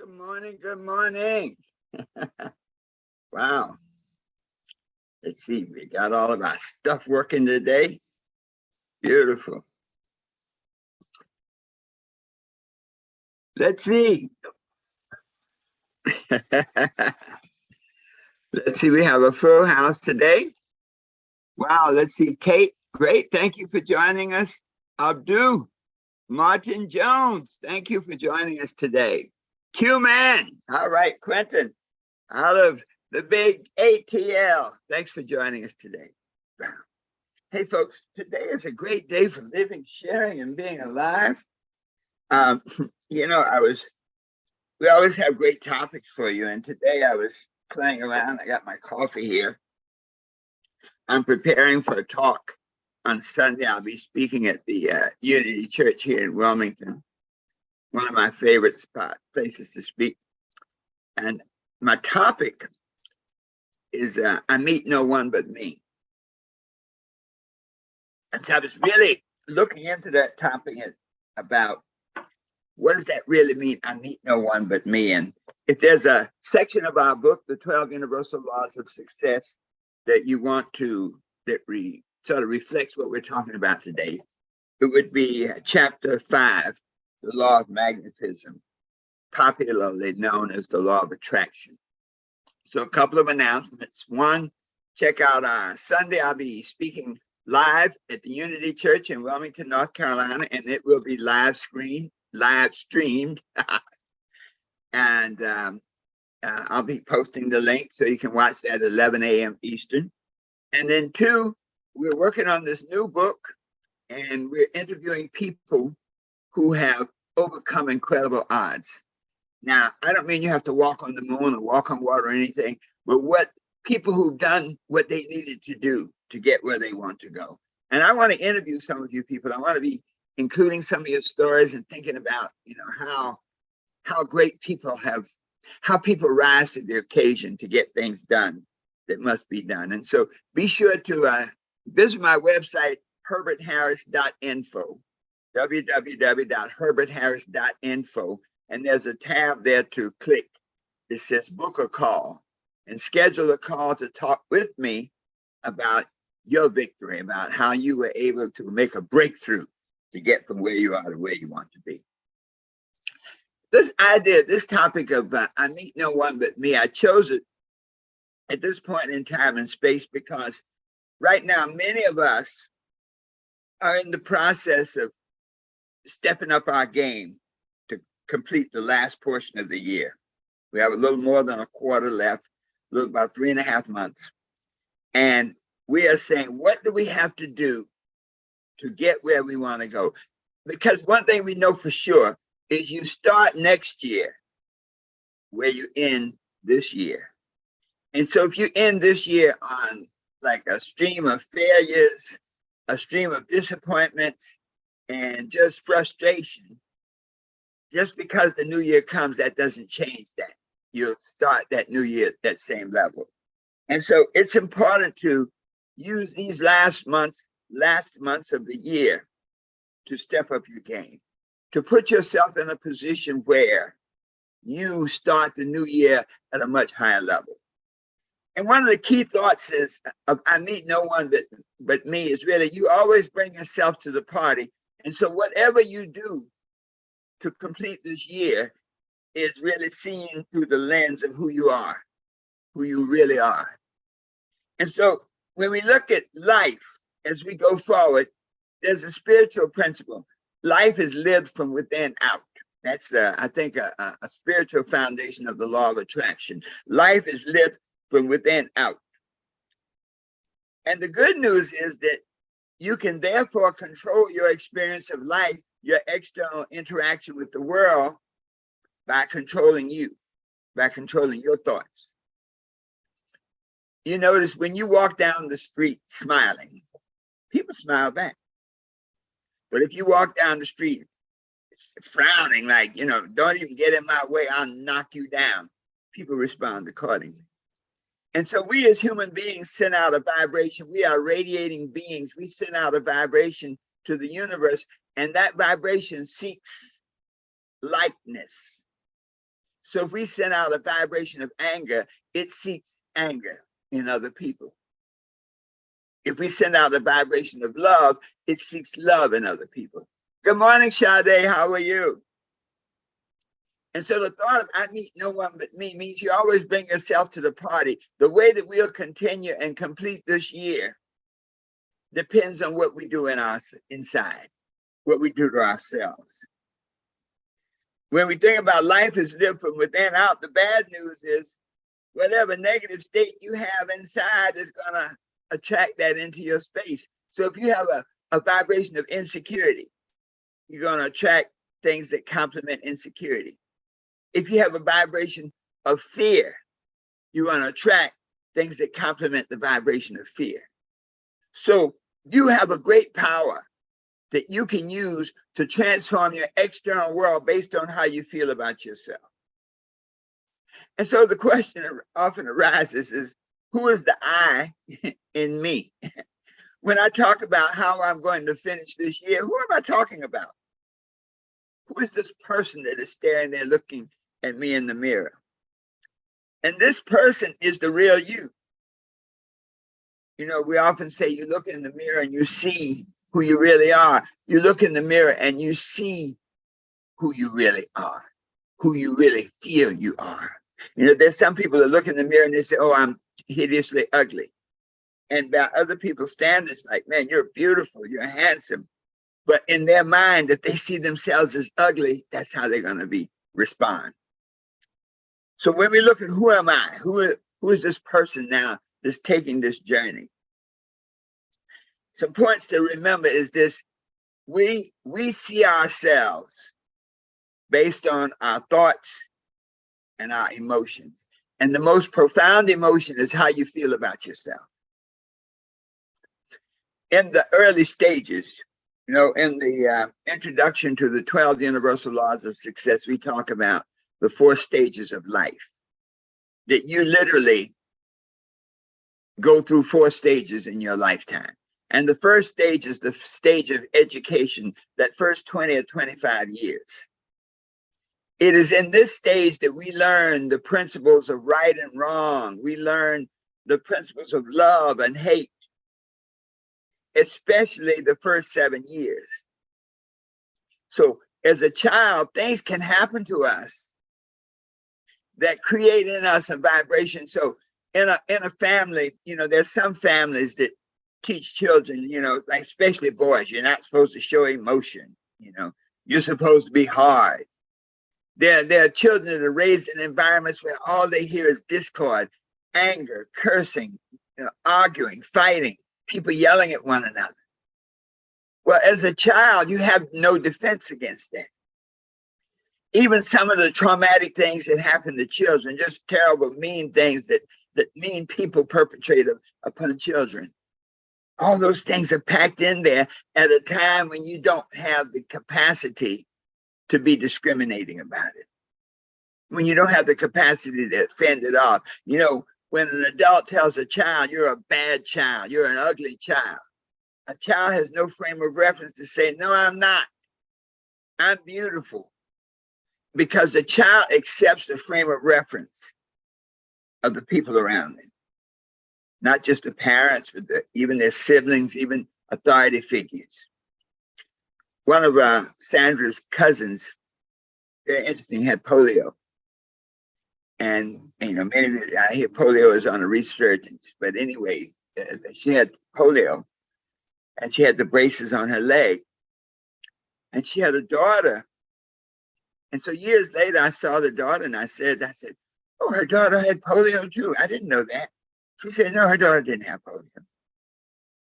good morning, good morning. Wow. Let's see, we got all of our stuff working today. Beautiful. Let's see. Let's see, we have a full house today. Wow, let's see, Kate, great, thank you for joining us. Abdu, Martin Jones, thank you for joining us today. Q-Man, all right, Quentin, out of the big ATL, thanks for joining us today. Hey folks, today is a great day for living, sharing, and being alive. You know, we always have great topics for you, and today I was playing around. I got my coffee here. I'm preparing for a talk on Sunday. I'll be speaking at the Unity Church here in Wilmington, one of my favorite places to speak. And my topic is I meet no one but me. And so I was really looking into that topic about what does that really mean? I meet no one but me. And if there's a section of our book, The 12 Universal Laws of Success, that you want to, sort of reflects what we're talking about today, it would be chapter 5, the law of magnetism, popularly known as the law of attraction. So a couple of announcements. One, check out Sunday, I'll be speaking live at the Unity Church in Wilmington, North Carolina, and it will be live streamed. And I'll be posting the link so you can watch that at 11 a.m. Eastern. And then 2, we're working on this new book, and we're interviewing people who have overcome incredible odds. Now, I don't mean you have to walk on the moon or walk on water or anything, but what people who've done what they needed to do to get where they want to go. And I want to interview some of you people. I want to be including some of your stories and thinking about, you know, how great people how people rise to the occasion to get things done that must be done. And so be sure to visit my website, herbertharris.info, www.herbertharris.info. And there's a tab there to click. It says book a call and schedule a call to talk with me about your victory, about how you were able to make a breakthrough to get from where you are to where you want to be. This idea, this topic of I meet no one but me, I chose it at this point in time and space because right now, many of us are in the process of stepping up our game to complete the last portion of the year. We have a little more than a quarter left, a little about 3.5 months. And we are saying, what do we have to do to get where we want to go? Because one thing we know for sure is you start next year where you end this year. And so if you end this year on like a stream of failures, a stream of disappointments, and just frustration, just because the new year comes, that doesn't change that. You'll start that new year at that same level. And so it's important to use these last months of the year to step up your game, to put yourself in a position where you start the new year at a much higher level. And one of the key thoughts is, I meet no one but me, is really you always bring yourself to the party. And so whatever you do to complete this year is really seen through the lens of who you are, who you really are. And so when we look at life as we go forward, there's a spiritual principle. Life is lived from within out. That's, I think, a spiritual foundation of the law of attraction. Life is lived from within out. And the good news is that you can therefore control your experience of life, your external interaction with the world, by controlling you, by controlling your thoughts. You notice when you walk down the street smiling, people smile back. But if you walk down the street frowning, like, you know, don't even get in my way, I'll knock you down, people respond accordingly. And so we as human beings send out a vibration. We are radiating beings. We send out a vibration to the universe, and that vibration seeks likeness. So if we send out a vibration of anger, it seeks anger in other people. If we send out a vibration of love, it seeks love in other people. Good morning, Sade. How are you? And so the thought of I meet no one but me means you always bring yourself to the party. The way that we'll continue and complete this year depends on what we do in our inside, what we do to ourselves. When we think about life is lived from within out, the bad news is whatever negative state you have inside is going to attract that into your space. So if you have a vibration of insecurity, you're going to attract things that complement insecurity. If you have a vibration of fear, you're going to attract things that complement the vibration of fear. So you have a great power that you can use to transform your external world based on how you feel about yourself. And so the question often arises is, who is the I in me? When I talk about how I'm going to finish this year, who am I talking about? Who is this person that is staring there looking at me in the mirror? And this person is the real you. You know, we often say you look in the mirror and you see who you really are. You look in the mirror and you see who you really are, who you really feel you are. You know, there's some people that look in the mirror and they say, oh, I'm hideously ugly. And by other people's standards, like, man, you're beautiful, you're handsome. But in their mind, if they see themselves as ugly, that's how they're going to respond. So when we look at who am I, who is this person now that's taking this journey? Some points to remember is this: we see ourselves based on our thoughts and our emotions. And the most profound emotion is how you feel about yourself. In the early stages, you know, in the introduction to the 12 Universal Laws of Success, we talk about the 4 stages of life, that you literally go through 4 stages in your lifetime. And the first stage is the stage of education, that first 20 or 25 years. It is in this stage that we learn the principles of right and wrong. We learn the principles of love and hate, especially the first 7 years. So as a child, things can happen to us that create in us a vibration. So in a family, you know, there's some families that teach children, you know, like especially boys, you're not supposed to show emotion. You know, you're supposed to be hard. There are children that are raised in environments where all they hear is discord, anger, cursing, you know, arguing, fighting, people yelling at one another. Well, as a child, you have no defense against that. Even some of the traumatic things that happen to children, just terrible, mean things that mean people perpetrate upon children. All those things are packed in there at a time when you don't have the capacity to be discriminating about it. When you don't have the capacity to fend it off. You know, when an adult tells a child, you're a bad child, you're an ugly child, a child has no frame of reference to say, no, I'm not. I'm beautiful. Because the child accepts the frame of reference of the people around them. Not just the parents, but even their siblings, even authority figures. One of Sandra's cousins, very interesting, had polio. And, you know, I hear polio is on a resurgence. But anyway, she had polio. And she had the braces on her leg. And she had a daughter. And so years later, I saw the daughter and I said, oh, her daughter had polio too. I didn't know that. She said, no, her daughter didn't have polio.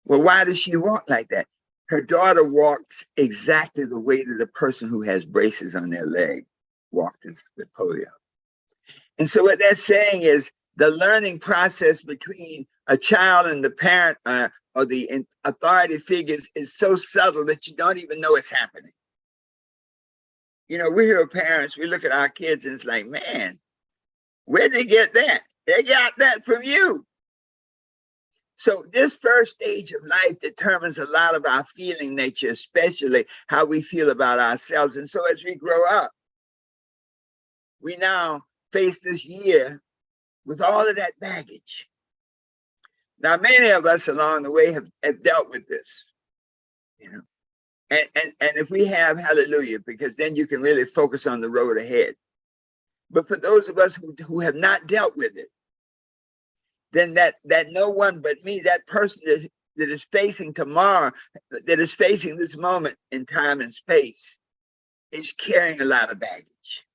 Well, why does she walk like that? Her daughter walks exactly the way that the person who has braces on their leg walked with polio. And so what that's saying is the learning process between a child and the parent or the authority figures is so subtle that you don't even know it's happening. You know, we hear parents, we look at our kids and it's like, man, where'd they get that? They got that from you. So this first stage of life determines a lot of our feeling nature, especially how we feel about ourselves. And so as we grow up, we now face this year with all of that baggage. Now, many of us along the way have dealt with this, you know, and if we have, hallelujah, because then you can really focus on the road ahead. But for those of us who have not dealt with it, then that no one but me, that person that is facing tomorrow, that is facing this moment in time and space, is carrying a lot of baggage.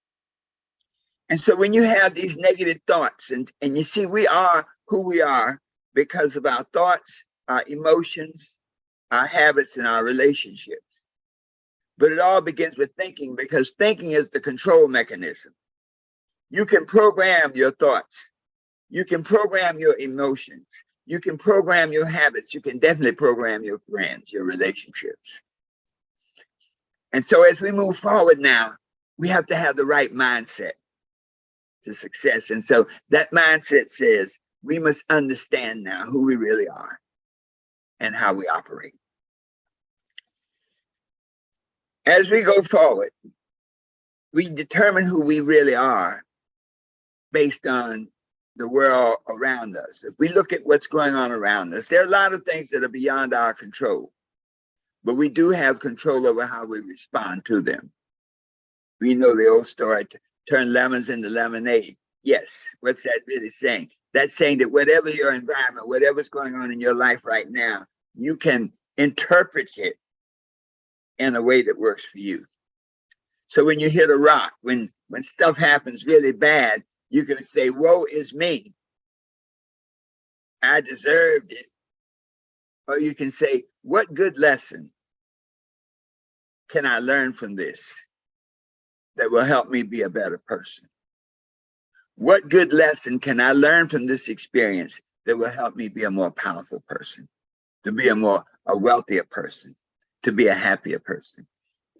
And so when you have these negative thoughts, and you see we are who we are because of our thoughts, our emotions, our habits, and our relationships. But it all begins with thinking, because thinking is the control mechanism. You can program your thoughts. You can program your emotions. You can program your habits. You can definitely program your friends, your relationships. And so as we move forward now, we have to have the right mindset to success. And so that mindset says we must understand now who we really are and how we operate. As we go forward, we determine who we really are based on the world around us. If we look at what's going on around us, there are a lot of things that are beyond our control, but we do have control over how we respond to them. We know the old story, turn lemons into lemonade. Yes, what's that really saying? That's saying that whatever your environment, whatever's going on in your life right now, you can interpret it in a way that works for you. So when you hit a rock, when stuff happens really bad, you can say, woe is me. I deserved it. Or you can say, what good lesson can I learn from this that will help me be a better person? What good lesson can I learn from this experience that will help me be a more powerful person, to be a wealthier person, to be a happier person?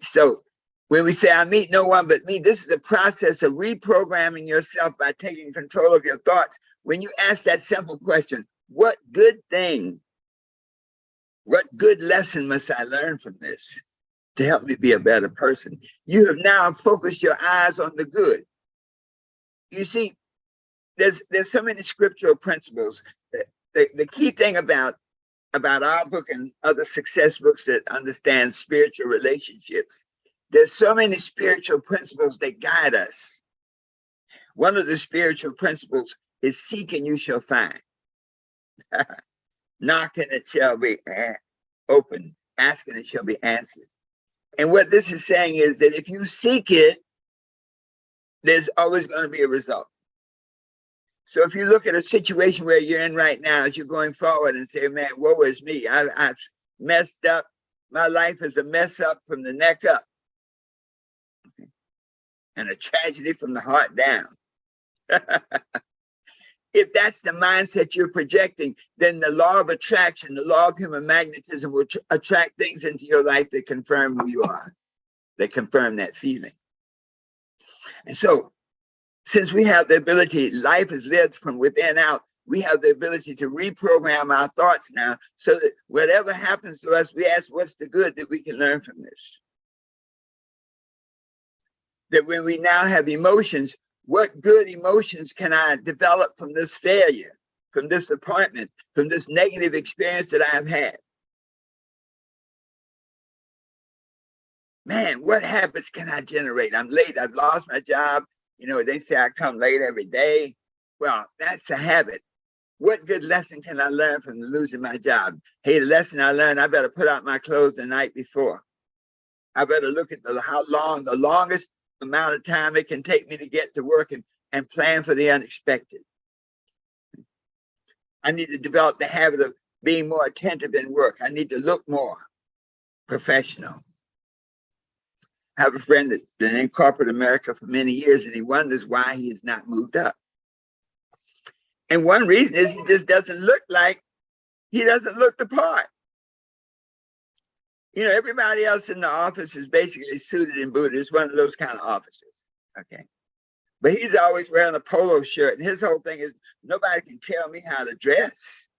So when we say, I meet no one but me, this is a process of reprogramming yourself by taking control of your thoughts. When you ask that simple question, what good thing, what good lesson must I learn from this to help me be a better person? You have now focused your eyes on the good. You see, there's so many scriptural principles. The key thing about our book and other success books that understand spiritual relationships, there's so many spiritual principles that guide us. One of the spiritual principles is seek and you shall find. Knock and it shall be opened. Ask and it shall be answered. And what this is saying is that if you seek it, there's always going to be a result. So if you look at a situation where you're in right now, as you're going forward and say, man, woe is me. I've messed up. My life is a mess up from the neck up. And a tragedy from the heart down. If that's the mindset you're projecting, then the law of attraction, the law of human magnetism will attract things into your life that confirm who you are, that confirm that feeling. And so, since we have the ability, life is lived from within out, we have the ability to reprogram our thoughts now so that whatever happens to us, we ask, what's the good that we can learn from this? That when we now have emotions, what good emotions can I develop from this failure, from this disappointment, from this negative experience that I've had? Man, what habits can I generate? I'm late, I've lost my job. You know, they say I come late every day. Well, that's a habit. What good lesson can I learn from losing my job? Hey, the lesson I learned, I better put out my clothes the night before. I better look at the longest amount of time it can take me to get to work and plan for the unexpected. I need to develop the habit of being more attentive in work. I need to look more professional. I have a friend that's been in corporate America for many years, and he wonders why he has not moved up. And one reason is he just doesn't look the part. You know, everybody else in the office is basically suited and booted. It's one of those kind of offices, okay? But he's always wearing a polo shirt, and his whole thing is, nobody can tell me how to dress.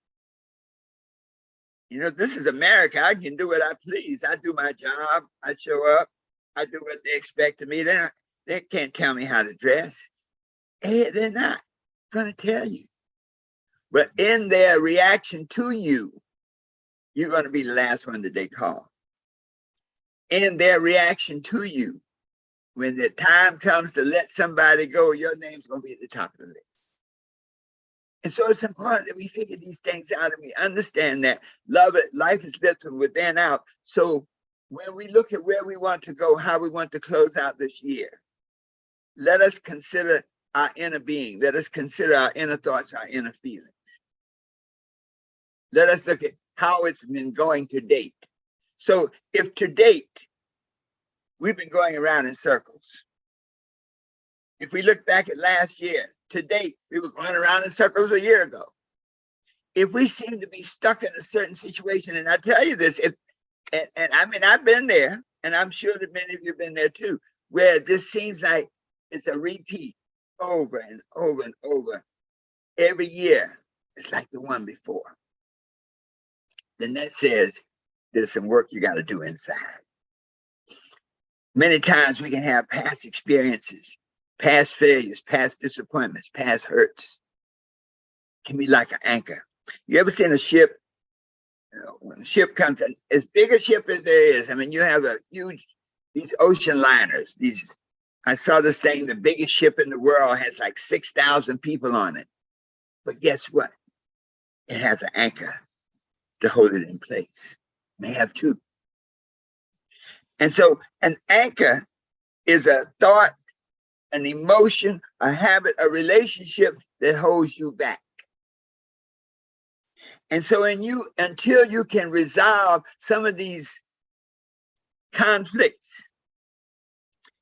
You know, this is America. I can do what I please. I do my job. I show up. I do what they expect of me. They can't tell me how to dress. They're not going to tell you. But in their reaction to you, you're going to be the last one that they call. In their reaction to you, when the time comes to let somebody go, your name's going to be at the top of the list. And so it's important that we figure these things out and we understand that life is lived from within out. So when we look at where we want to go, how we want to close out this year, let us consider our inner being. Let us consider our inner thoughts, our inner feelings. Let us look at how it's been going to date. So if to date, we've been going around in circles. If we look back at last year, to date, we were going around in circles a year ago. If we seem to be stuck in a certain situation, and I tell you this, and I mean, I've been there, and I'm sure that many of you have been there too, where this seems like it's a repeat over and over and over. Every year, it's like the one before. Then that says there's some work you got to do inside. Many times we can have past experiences, past failures, past disappointments, past hurts. It can be like an anchor. You ever seen a ship? You know, when a ship comes in, as big a ship as there is, I mean, you have a huge, these ocean liners, I saw this thing, the biggest ship in the world has like 6,000 people on it. But guess what? It has an anchor to hold it in place. It may have two. And so an anchor is a thought, an emotion, a habit, a relationship that holds you back. And so until you can resolve some of these conflicts,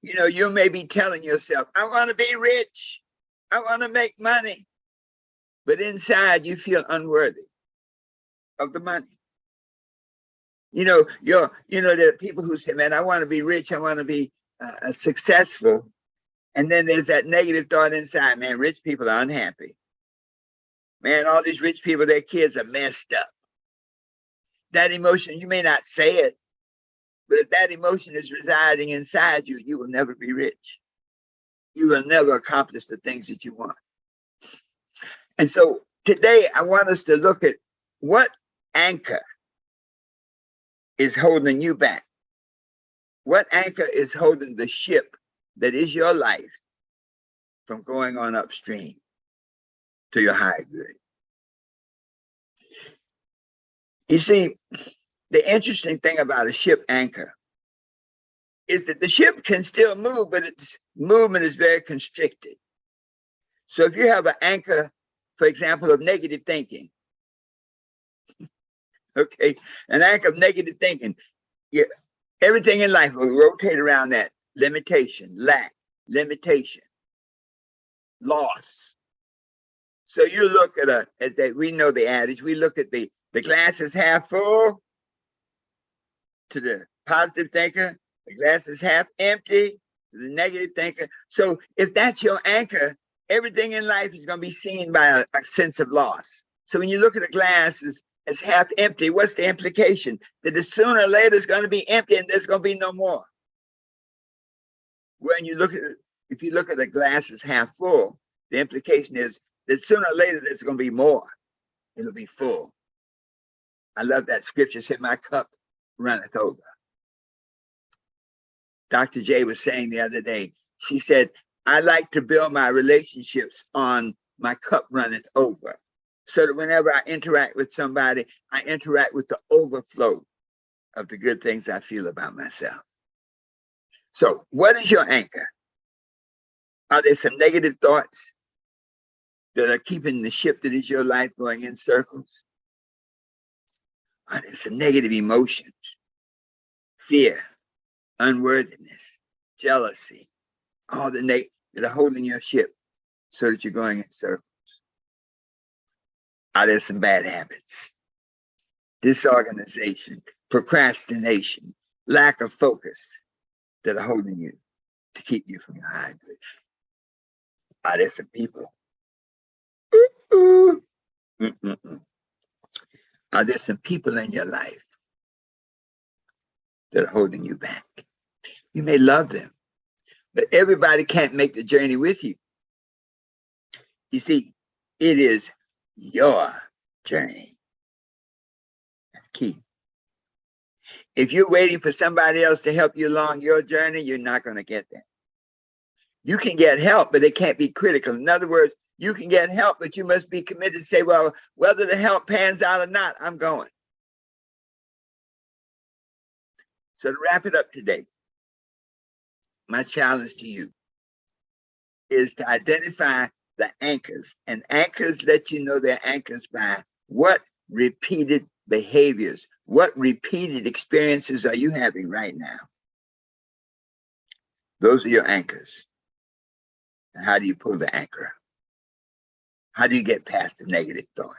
you know, you may be telling yourself, I want to be rich. I want to make money. But inside you feel unworthy of the money. You know, there are people who say, man, I want to be rich. I want to be successful. And then there's that negative thought inside, man, rich people are unhappy. Man, all these rich people, their kids are messed up. That emotion, you may not say it, but if that emotion is residing inside you, you will never be rich. You will never accomplish the things that you want. And so today I want us to look at what anchor is holding you back. What anchor is holding the ship that is your life from going on upstream to your higher good? You see, the interesting thing about a ship anchor is that the ship can still move, but its movement is very constricted. So if you have an anchor, for example, of negative thinking, okay, an anchor of negative thinking, everything in life will rotate around that limitation, lack, limitation, loss. So you look at that, we know the adage, we look at the glass is half full to the positive thinker, the glass is half empty to the negative thinker. So if that's your anchor, everything in life is going to be seen by a sense of loss. So when you look at a glass as half empty, what's the implication? That sooner or later it's going to be empty and there's going to be no more. When you look at it, if you look at a glass as half full, the implication is that sooner or later there's going to be more. It'll be full. I love that scripture, said my cup runneth over. Dr. J was saying the other day, she said, I like to build my relationships on my cup runneth over. So that whenever I interact with somebody, I interact with the overflow of the good things I feel about myself. So what is your anchor? Are there some negative thoughts that are keeping the ship that is your life going in circles? Are there some negative emotions? Fear, unworthiness, jealousy, all the that are holding your ship so that you're going in circles? Are there some bad habits? Disorganization, procrastination, lack of focus that are holding you to keep you from your high good? Are there some people? Are there some people in your life that are holding you back? You may love them, but everybody can't make the journey with you. You see, it is your journey. That's key. If you're waiting for somebody else to help you along your journey, you're not going to get that. You can get help, but it can't be critical. In other words, you can get help, but you must be committed to say, well, whether the help pans out or not, I'm going. So to wrap it up today, my challenge to you is to identify the anchors. And anchors let you know they're anchors by what repeated behaviors, what repeated experiences are you having right now? Those are your anchors. And how do you pull the anchor out? How do you get past the negative thought?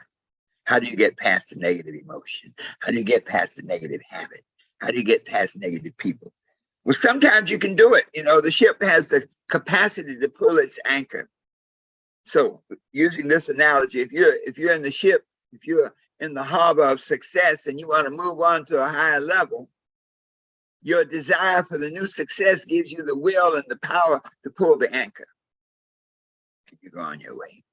How do you get past the negative emotion? How do you get past the negative habit? How do you get past negative people? Well, sometimes you can do it. You know, the ship has the capacity to pull its anchor. So using this analogy, if you're in the ship, if you're in the harbor of success and you want to move on to a higher level, your desire for the new success gives you the will and the power to pull the anchor. You go on your way.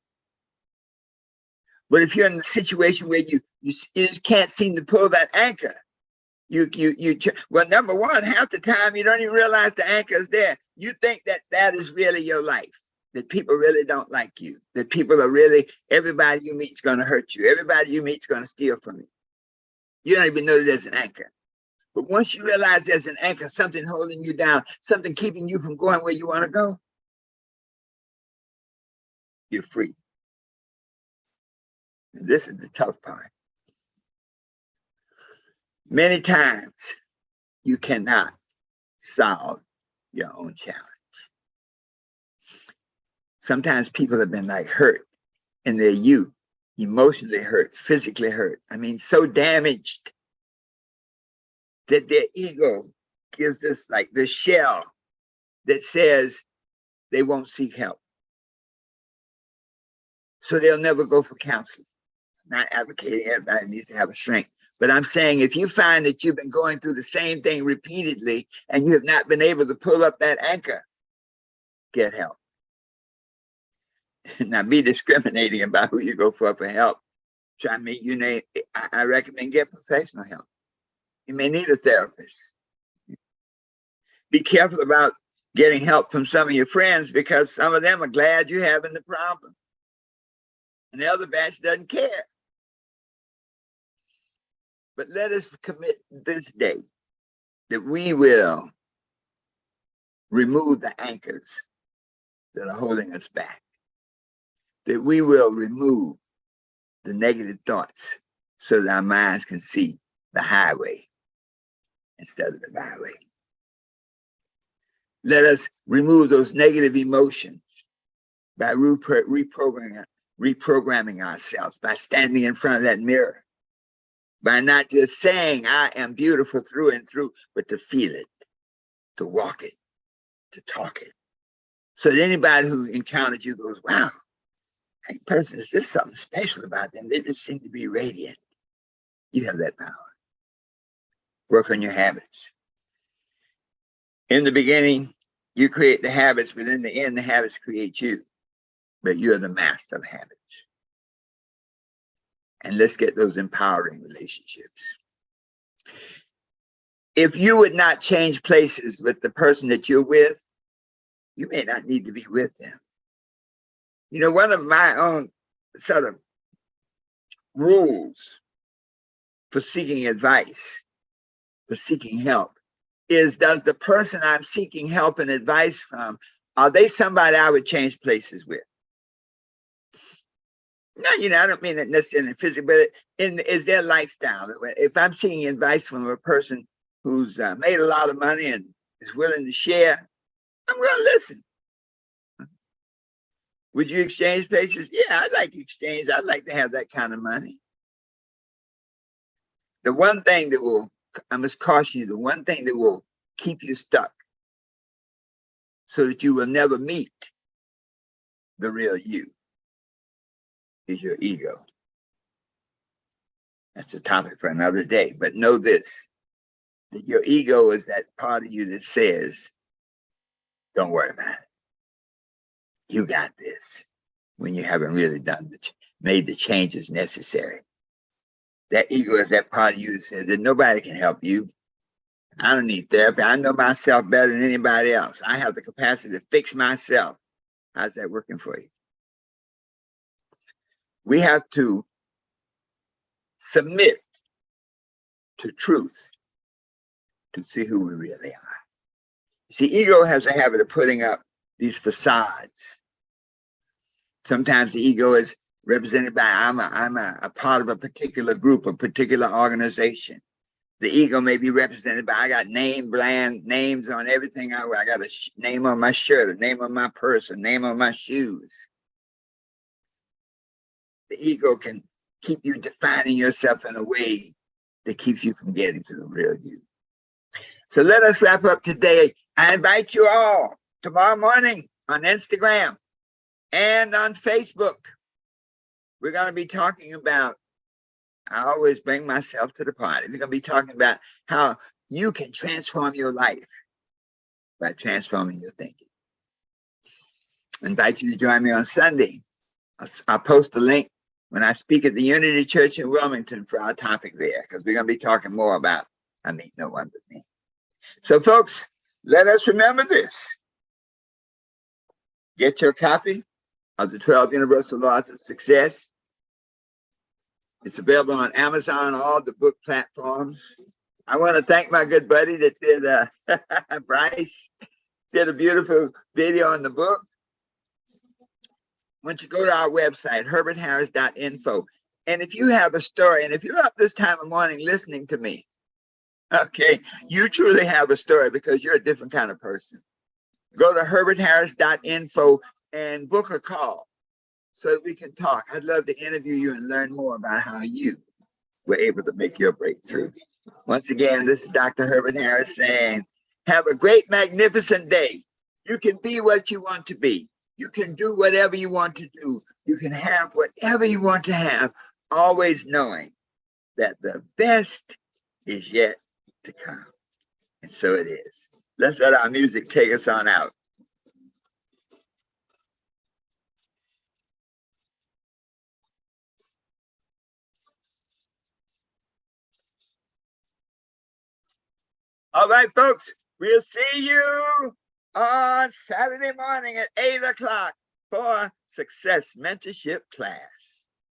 But if you're in a situation where you just can't seem to pull that anchor, well, number one, half the time you don't even realize the anchor is there. You think that that is really your life, that people really don't like you, that people are really, everybody you meet is going to hurt you. Everybody you meet is going to steal from you. You don't even know that there's an anchor. But once you realize there's an anchor, something holding you down, something keeping you from going where you want to go, you're free. And this is the tough part. Many times you cannot solve your own challenge. Sometimes people have been like hurt in their youth, emotionally hurt, physically hurt. I mean, so damaged that their ego gives us like this shell that says they won't seek help. So they'll never go for counseling. I'm not advocating everybody needs to have a strength. But I'm saying if you find that you've been going through the same thing repeatedly and you have not been able to pull up that anchor, get help. Now be discriminating about who you go for help. Try me, I recommend get professional help. You may need a therapist. Be careful about getting help from some of your friends because some of them are glad you're having the problem. And the other batch doesn't care. But let us commit this day that we will remove the anchors that are holding us back, that we will remove the negative thoughts so that our minds can see the highway instead of the byway. Let us remove those negative emotions by reprogramming ourselves, by standing in front of that mirror, by not just saying, I am beautiful through and through, but to feel it, to walk it, to talk it. So that anybody who encountered you goes, wow, that person, is this something special about them? They just seem to be radiant. You have that power. Work on your habits. In the beginning, you create the habits, but in the end, the habits create you. But you're the master of habits. And let's get those empowering relationships. If you would not change places with the person that you're with, you may not need to be with them. You know, one of my own sort of rules for seeking advice, for seeking help, is does the person I'm seeking help and advice from, are they somebody I would change places with? No, I don't mean it necessarily physically, but is their lifestyle. If I'm seeking advice from a person who's made a lot of money and is willing to share, I'm going to listen. Would you exchange places? Yeah, I'd like to exchange. I'd like to have that kind of money. The one thing that will, I must caution you, the one thing that will keep you stuck so that you will never meet the real you is your ego. That's a topic for another day, but know this, that your ego is that part of you that says, don't worry about it. You got this. when you haven't really made the changes necessary. That ego is that part of you that says that nobody can help you. I don't need therapy. I know myself better than anybody else. I have the capacity to fix myself. How's that working for you? We have to submit to truth to see who we really are. See, ego has a habit of putting up these facades. Sometimes the ego is represented by I'm a part of a particular group, a particular organization. The ego may be represented by I got names on everything I wear. I got a name on my shirt, a name on my purse, a name on my shoes. The ego can keep you defining yourself in a way that keeps you from getting to the real you. So let us wrap up today. I invite you all tomorrow morning on Instagram and on Facebook. We're going to be talking about, I always bring myself to the party. We're going to be talking about how you can transform your life by transforming your thinking. I invite you to join me on Sunday. I'll post a link when I speak at the Unity Church in Wilmington for our topic there, because we're going to be talking more about I mean no one but me. So folks, let us remember this. Get your copy of the 12 Universal Laws of Success. It's available on Amazon, all the book platforms. I want to thank my good buddy that did, Bryce, did a beautiful video on the book. Once you go to our website, herbertharris.info, and if you have a story, and if you're up this time of morning listening to me, okay, you truly have a story because you're a different kind of person. Go to herbertharris.info and book a call so that we can talk. I'd love to interview you and learn more about how you were able to make your breakthrough. Once again, this is Dr. Herbert Harris saying, have a great, magnificent day. You can be what you want to be. You can do whatever you want to do. You can have whatever you want to have, always knowing that the best is yet to come. And so it is. Let's let our music take us on out. All right, folks, we'll see you on Saturday morning at 8 o'clock for Success Mentorship class.